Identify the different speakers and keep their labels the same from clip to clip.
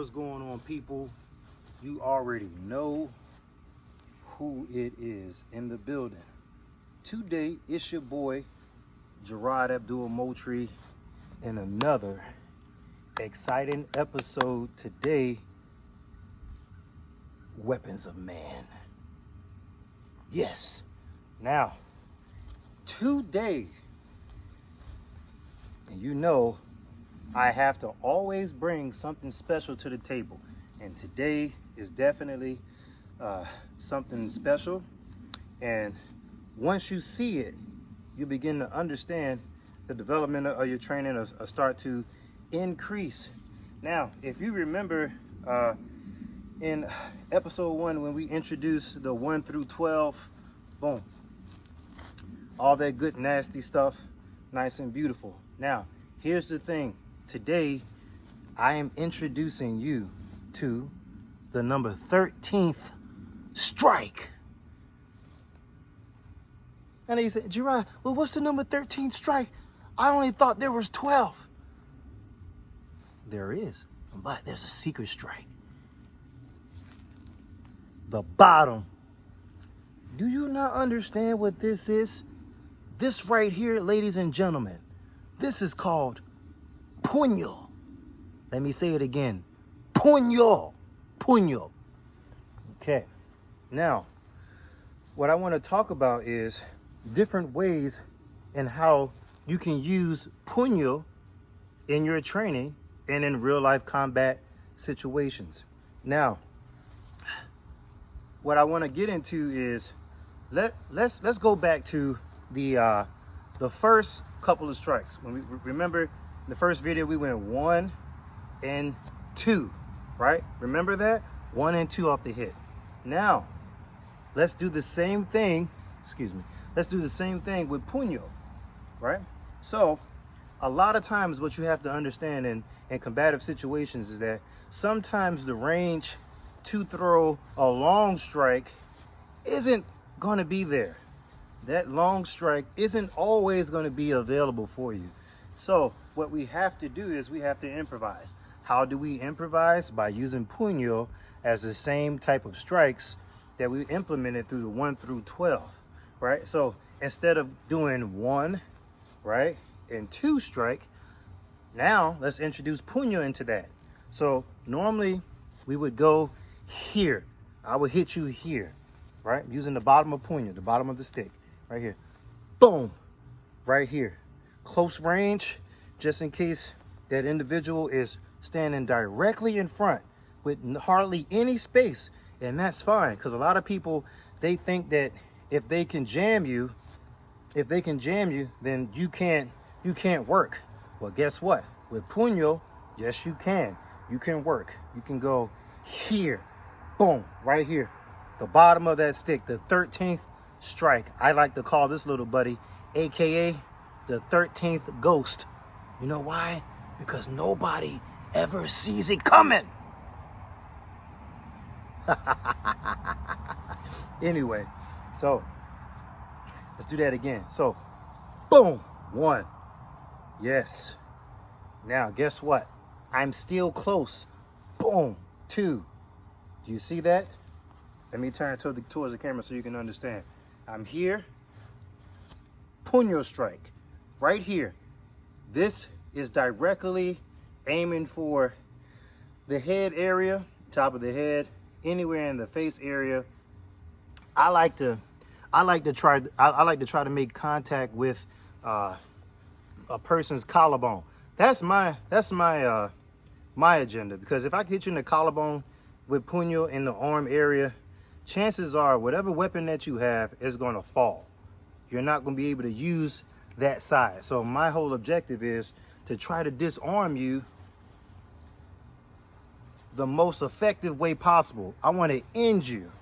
Speaker 1: What's going on, people? You already know who it is in the building. Today, it's your boy, Gerard Abdul Motri, in another exciting episode today, Weapons of Man. Yes. Now, today, and you know, I have to always bring something special to the table. And today is definitely something special. And once you see it, you begin to understand the development of your training will start to increase. Now, if you remember in episode 1, when we introduced the 1 through 12, boom, all that good nasty stuff, nice and beautiful. Now, here's the thing. Today, I am introducing you to the number 13th strike. And he said, Gerard, well, what's the number 13th strike? I only thought there was 12. There is, but there's a secret strike. The bottom. Do you not understand what this is? This right here, ladies and gentlemen, this is called Punyo. Let me say it again. Punyo. Punyo. Okay. Now, what I want to talk about is different ways and how you can use Punyo in your training and in real life combat situations. Now, what I want to get into is let's go back to the first couple of strikes. When we remember in the first video, we went 1 and 2, right? Remember that? 1 and 2 off the hit. Now, let's do the same thing. Excuse me. Let's do the same thing with Punyo, right? So, a lot of times what you have to understand in combative situations is that sometimes the range to throw a long strike isn't going to be there. That long strike isn't always going to be available for you. So what we have to do is we have to improvise. How do we improvise? By using Punyo as the same type of strikes that we implemented through the 1 through 12, right? So instead of doing 1, right, and 2 strike, now let's introduce Punyo into that. So normally we would go here. I would hit you here, right? Using the bottom of Punyo, the bottom of the stick, right here. Boom, right here. Close range, just in case that individual is standing directly in front with hardly any space. And that's fine, because a lot of people, they think that if they can jam you, then you can't work. Well, guess what? With Punyo, yes, you can. You can work. You can go here, boom, right here. The bottom of that stick, the 13th strike. I like to call this little buddy, AKA the 13th ghost. You know why? Because nobody ever sees it coming. Anyway, so let's do that again. So, boom, 1. Yes. Now, guess what? I'm still close. Boom, 2. Do you see that? Let me turn towards the camera so you can understand. I'm here. Punyo strike. Right here. This is directly aiming for the head area, top of the head, anywhere in the face area. I like to try to make contact with a person's collarbone. That's my agenda, because if I hit you in the collarbone with Punyo in the arm area, chances are whatever weapon that you have is going to fall. You're not going to be able to use that side. So my whole objective is to try to disarm you the most effective way possible. I want to end you.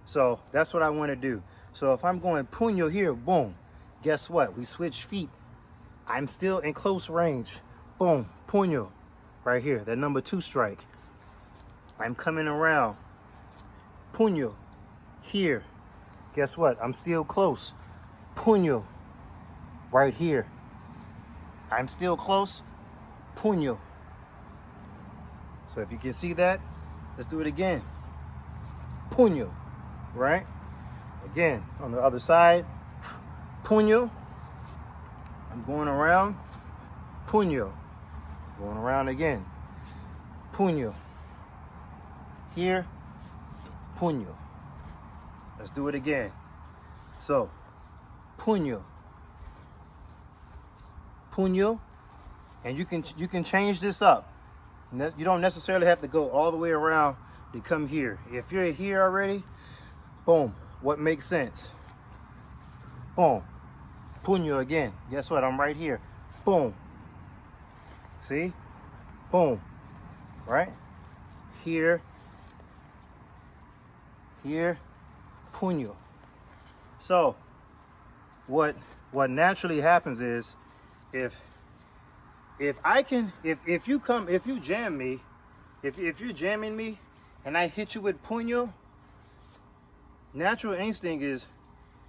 Speaker 1: So that's what I want to do. So if I'm going Punyo here, boom, guess what? We switch feet. I'm still in close range. Boom, Punyo right here, that number 2 strike. I'm coming around. Punyo here. Guess what? I'm still close. Punyo right here. I'm still close. Punyo. So So if you can see that, let's do it again. Punyo, right? Again, on the other side, punyo. I'm going around, punyo. Going around again, punyo. Here, punyo. Let's do it again. So, punyo, punyo, and you can change this up. You don't necessarily have to go all the way around to come here. If you're here already, boom, what makes sense? Boom, punyo again. Guess what? I'm right here. Boom. See? Boom. Right? Here. Here. Punyo. So, what naturally happens is, if you jam me, if you're jamming me and I hit you with punyo, natural instinct is,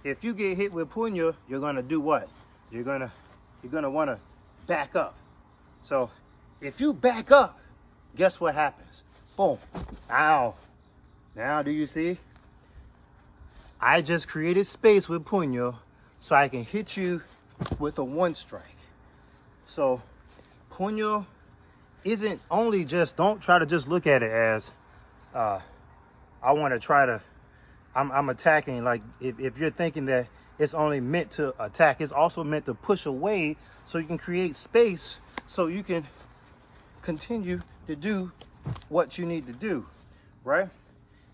Speaker 1: if you get hit with punyo, you're gonna do what? You're gonna wanna back up. So if you back up, guess what happens? Boom. Ow. Now do you see? I just created space with punyo so I can hit you with a one strike. So punyo isn't only just, don't try to just look at it as I want to try to, I'm attacking. Like if you're thinking that it's only meant to attack, it's also meant to push away so you can create space so you can continue to do what you need to do, right?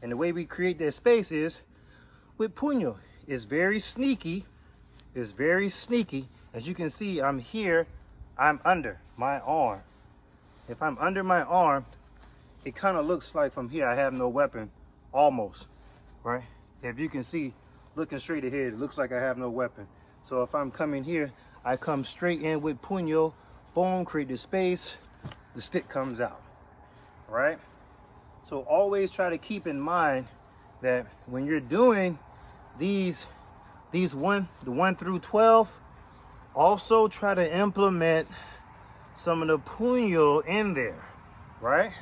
Speaker 1: And the way we create that space is with punyo. It's very sneaky. It's very sneaky. As you can see, I'm here, I'm under my arm. If I'm under my arm, it kind of looks like from here I have no weapon, almost, right? If you can see, looking straight ahead, it looks like I have no weapon. So if I'm coming here, I come straight in with punyo, boom, create the space, the stick comes out, right? So always try to keep in mind that when you're doing the 1 through 12, also try to implement some of the punyo in there, right?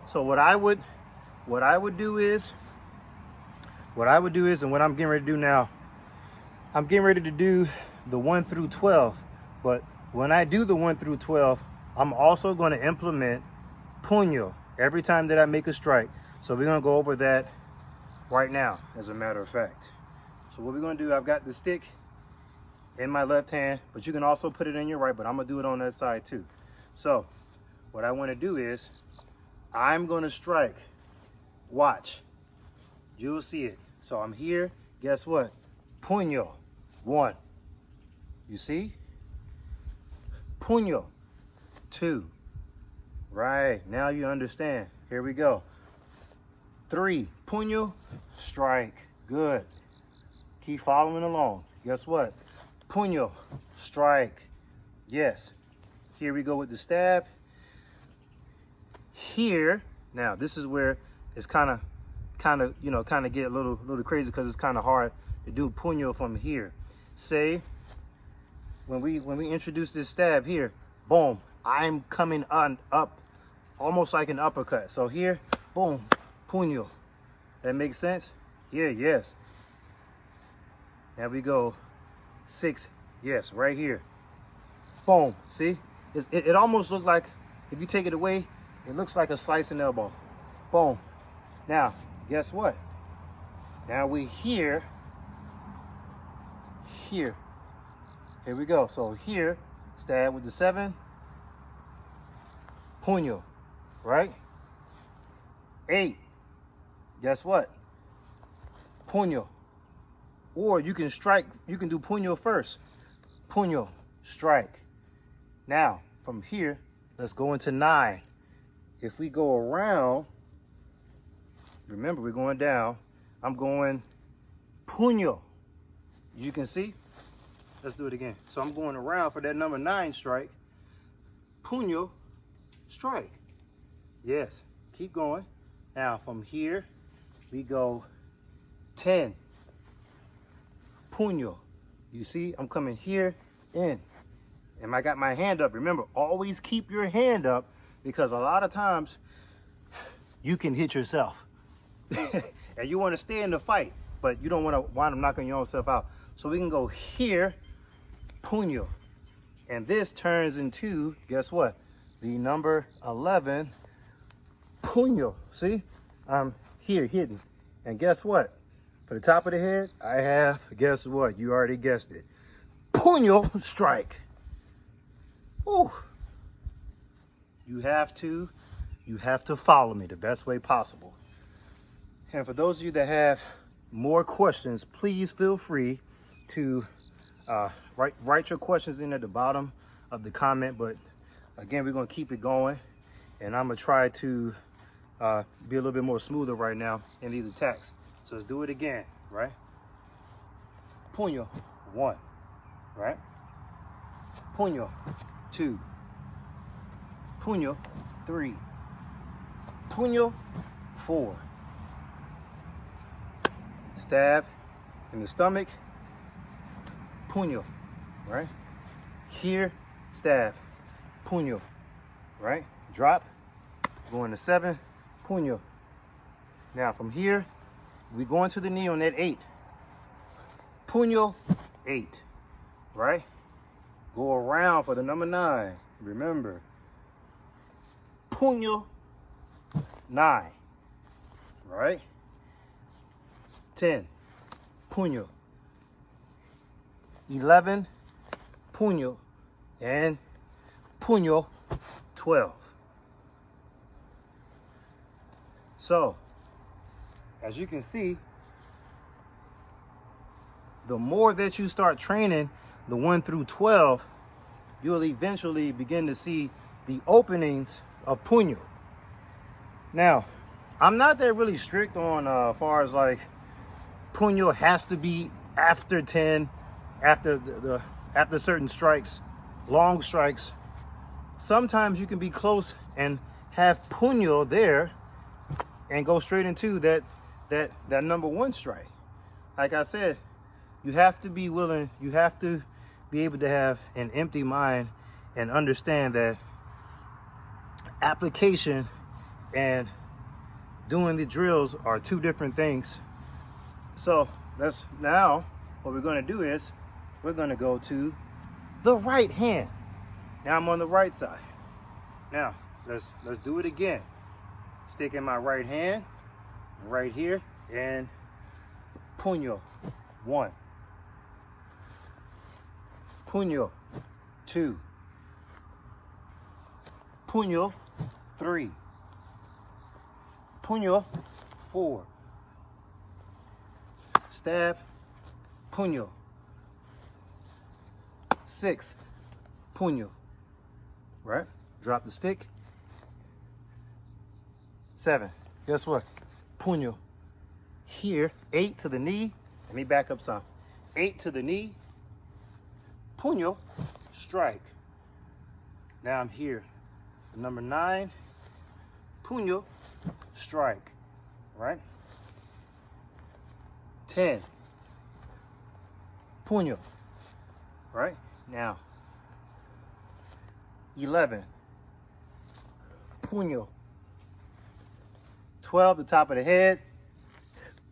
Speaker 1: So what I would do is, and what I'm getting ready to do now, I'm getting ready to do the 1 through 12. But when I do the 1 through 12, I'm also going to implement punyo every time that I make a strike. So we're going to go over that right now, as a matter of fact. So what we're going to do, I've got the stick in my left hand, but you can also put it in your right, but I'm going to do it on that side too. So what I want to do is, I'm going to strike. Watch. You'll see it. So I'm here. Guess what? Punyo. 1. You see? Punyo. 2. Right. Now you understand. Here we go. 3. Punyo. Strike. Good. Keep following along. Guess what? Punyo. Strike. Yes. Here we go with the stab. Here. Now this is where it's kind of get a little crazy, because it's kind of hard to do punyo from here. Say when we introduce this stab here, boom, I'm coming up almost like an uppercut. So here, boom, punyo. That makes sense? Yeah, yes. Now we go 6, yes, right here. Boom, see? It almost looks like, if you take it away, it looks like a slicing elbow. Boom. Now, guess what? Now we here. Here we go. So here, stab with the 7. Punyo, right? 8. Guess what? Punyo. Or you can strike, you can do punyo first. Punyo, strike. Now, from here, let's go into 9. If we go around, remember we're going down, I'm going punyo. You can see? Let's do it again. So I'm going around for that number 9 strike. Punyo, strike. Yes, keep going. Now from here, we go 10. Punyo. You see, I'm coming here in. And I got my hand up. Remember, always keep your hand up, because a lot of times you can hit yourself. And you want to stay in the fight, but you don't want to wind up knocking your own self out. So we can go here, puño. And this turns into, guess what? The number 11, puño. See? I'm here hidden. And guess what? For the top of the head, I have, guess what? You already guessed it. Punyo strike. Ooh. You have to follow me the best way possible. And for those of you that have more questions, please feel free to write your questions in at the bottom of the comment. But again, we're gonna keep it going, and I'm gonna try to be a little bit more smoother right now in these attacks. So let's do it again, right? Punyo, 1, right? Punyo, 2. Punyo, 3. Punyo, 4. Stab in the stomach. Punyo, right? Here, stab. Punyo, right? Drop. Going to 7. Punyo. Now from here, we go into the knee on that 8. Punyo, 8. Right? Go around for the number 9. Remember. Punyo, 9. Right? 10. Punyo. 11. Punyo. And punyo, 12. So, as you can see, the more that you start training the 1 through 12, you'll eventually begin to see the openings of puño. Now, I'm not that really strict on as far as like puño has to be after 10, after certain strikes, long strikes. Sometimes you can be close and have puño there and go straight into that number 1 strike. Like I said, you have to be willing, you have to be able to have an empty mind and understand that application and doing the drills are 2 different things. So that's now what we're going to do is we're going to go to the right hand. Now I'm on the right side. Now let's do it again. Stick in my right hand, right here, and puño, 1. Puño, 2. Puño, 3. Puño, 4. Stab, puño. 6. Puño. Right? Drop the stick. 7. Guess what? Puño. Here, 8 to the knee. Let me back up some. 8 to the knee. Puño, strike. Now I'm here. Number 9. Puño, strike. Right? 10. Puño. Right? Now 11. Puño. 12, the top of the head.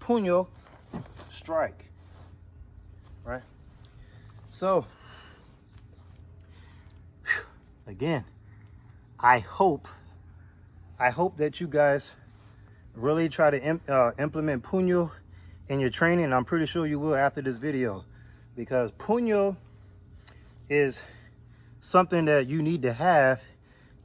Speaker 1: Puño, strike. Right? So, again, I hope that you guys really try to implement puño in your training. I'm pretty sure you will after this video, because puño is something that you need to have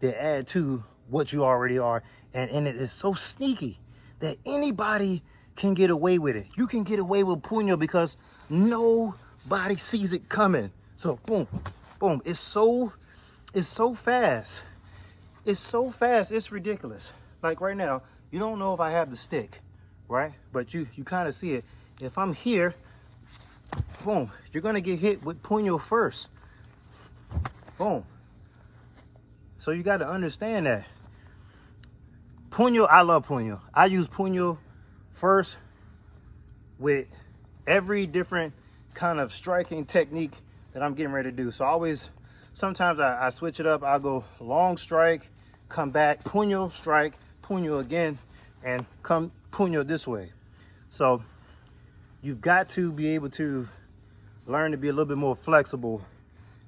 Speaker 1: to add to what you already are. And it is so sneaky that anybody can get away with it. You can get away with puño because nobody sees it coming. So boom, boom. It's so fast. It's so fast, it's ridiculous. Like right now, you don't know if I have the stick, right? But you kind of see it. If I'm here, boom, you're gonna get hit with puño first. Boom. So you got to understand that. Puño, I love puño. I use puño first with every different kind of striking technique that I'm getting ready to do. So sometimes I switch it up. I'll go long strike, come back, puño, strike, puño again. and come puno this way. So you've got to be able to learn to be a little bit more flexible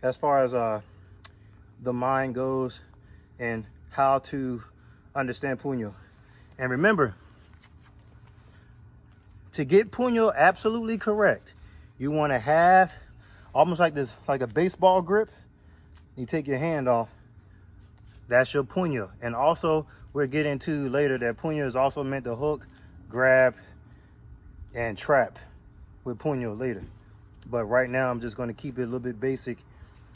Speaker 1: as far as the mind goes and how to understand puno. And remember, to get puno absolutely correct, you want to have almost like this, like a baseball grip. You take your hand off, that's your puno. And also, we'll get into later that puno is also meant to hook, grab, and trap with puno later. But right now, I'm just going to keep it a little bit basic,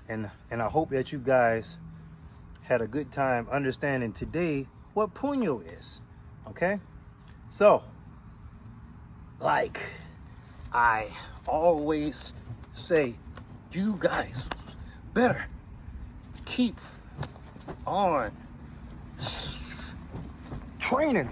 Speaker 1: and I hope that you guys had a good time understanding today what puno is. Okay, so like I always say, you guys better keep on training.